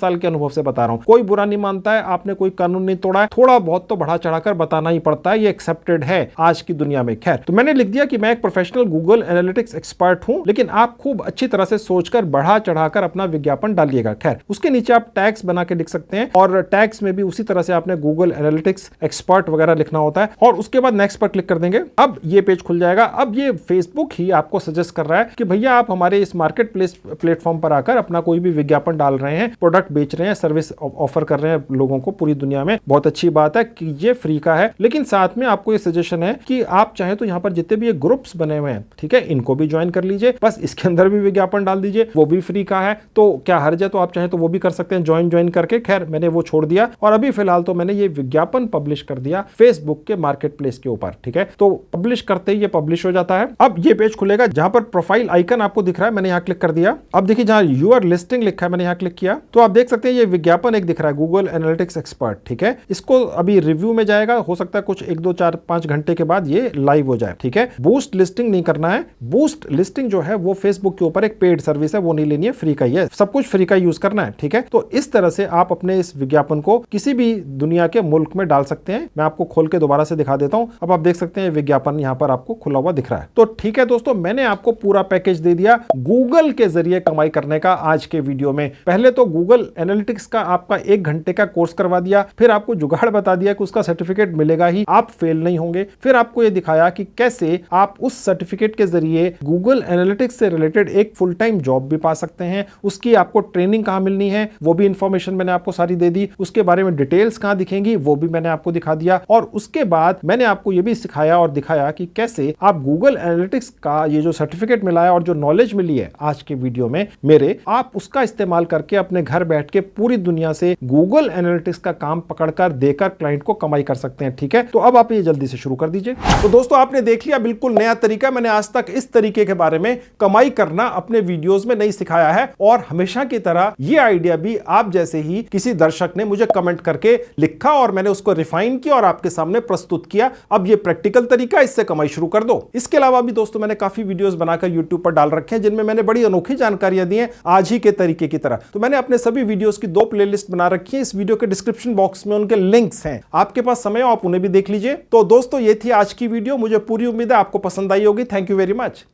साल के अनुभव से बता रहा हूं, कोई बुरा नहीं मानता है, आपने कोई कानून नहीं तोड़ा है, थोड़ा बहुत तो बढ़ा चढ़ाकर बताना ही पड़ता है, ये एक्सेप्टेड है आज की दुनिया में। खैर, तो मैंने लिख दिया कि मैं एक प्रोफेशनल गूगल एनालिटिक्स एक्सपर्ट हूं, लेकिन आप खूब अच्छी तरह से सोचकर बढ़ा चढ़ाकर अपना विज्ञापन डालिएगा। खैर, उसके नीचे आप टैग्स बना के लिख सकते हैं, और टैग्स में भी उसी तरह से आपने गूगल एनालिटिक्स एक्सपर्ट वगैरह लिखना होता है, और उसके बाद नेक्स्ट पर क्लिक कर देंगे। अब ये पेज खुल जाएगा। अब ये फेसबुक ही आपको सजेस्ट कर रहा है कि भैया आप हमारे इस मार्केट प्लेस प्लेटफॉर्म पर आकर अपना कोई भी विज्ञापन डाल रहे हैं, प्रोडक्ट बेच रहे हैं, सर्विस ऑफर कर रहे हैं लोगों को पूरी दुनिया में, बहुत अच्छी बात है कि ये फ्री का है। लेकिन साथ में आपको ये सजेशन है कि आप चाहें तो यहाँ पर जितने भी ये ग्रुप्स बने हुए हैं, ठीक है, इनको भी ज्वाइन कर लीजिए, बस इसके अंदर भी विज्ञापन डाल दीजिए, वो भी फ्री का है, तो क्या हर्ज है, तो आप चाहें तो वो भी कर सकते हैं ज्वाइन करके। खैर, मैंने वो छोड़ दिया और अभी फिलहाल तो मैंने ये विज्ञापन पब्लिश कर दिया फेसबुक के मार्केट प्लेस के ऊपर, ठीक है। तो पब्लिश करते ही ये पब्लिश हो जाता है। अब ये पेज खुलेगा जहां पर प्रोफाइल आइकन आपको दिख रहा है, मैंने यहां क्लिक कर दिया। अब देखिए जहां यूर लिस्टिंग लिखा है, मैंने यहां क्लिक किया, तो आप देख सकते हैं ये विज्ञापन एक दिख रहा है, गूगल एनालिटिक्स एक्सपर्ट, ठीक है। इसको अभी रिव्यू में जाएगा, हो सकता है कुछ 1 2 4 5 घंटे के बाद ये लाइव हो जाए, ठीक है। बूस्ट लिस्टिंग नहीं करना है। बूस्ट लिस्टिंग जो है वो फेसबुक के ऊपर एक पेड सर्विस है, वो नहीं लेनी है, फ्री का ही है, सब कुछ फ्री का यूज करना है, ठीक है। तो इस तरह से आप अपने इस विज्ञापन को किसी भी दुनिया के मुल्क में डाल सकते हैं। मैं आपको खोल के दोबारा से दिखा देता हूं। अब आप देख सकते हैं विज्ञापन यहां पर आपको खुला हुआ दिख रहा है। तो ठीक है दोस्तों, मैंने आपको पूरा पैकेज दे दिया गूगल के जरिए कमाई करने का आज के वीडियो में। पहले तो गूगल एनालिटिक्स का आपका 1 घंटे का कोर्स करवा दिया, फिर आपको जुगाड़ बता दिया कि उसका सर्टिफिकेट मिलेगा ही, आप फेल नहीं होंगे। फिर आपको यह दिखाया कि कैसे आप उस सर्टिफिकेट के जरिए गूगल एनालिटिक्स से रिलेटेड एक फुल टाइम जॉब भी पा सकते हैं। उसकी आपको ट्रेनिंग कहां मिलनी है वो भी इंफॉर्मेशन मैंने आपको सारी दे दी, उसके बारे में डिटेल्स कहां दिखेंगी वो भी मैंने आपको दिखा दिया, और उसके बाद मैंने आपको यह भी सिखाया और दिखाया कि कैसे आप गूगल एनालिटिक्स का ये जो सर्टिफिकेट मिला है और जो नॉलेज मिली है आज के वीडियो में मेरे, आप उसका इस्तेमाल करके अपने घर बैठ के पूरी दुनिया से गूगल एनालिटिक्स का काम पकड़कर देकर क्लाइंट को कमाई कर सकते हैं, ठीक है। तो अब आप ये जल्दी से शुरू कर दीजिए। तो दोस्तों, आपने देख लिया बिल्कुल नया तरीका। मैंने आज तक इस तरीके के बारे में कमाई करना अपने वीडियोस में नहीं सिखाया है, और हमेशा की तरह ये आइडिया भी आप जैसे ही किसी दर्शक ने मुझे कमेंट करके लिखा और मैंने उसको रिफाइन किया और आपके सामने प्रस्तुत किया। अब ये प्रैक्टिकल तरीका, इससे कमाई शुरू कर दो। इसके अलावा भी दोस्तों मैंने काफी वीडियोस बनाकर YouTube पर डाल रखे हैं जिनमें मैंने बड़ी अनोखी जानकारियां दी हैं आज ही के तरीके की तरह। तो मैंने अपने सभी वीडियोस की 2 प्लेलिस्ट बना रखी है, इस वीडियो के डिस्क्रिप्शन बॉक्स में उनके लिंक्स हैं, आपके पास समय हो आप उन्हें भी देख लीजिए। तो दोस्तों, ये थी आज की वीडियो। मुझे पूरी उम्मीद है आपको पसंद आई होगी। Thank you very much.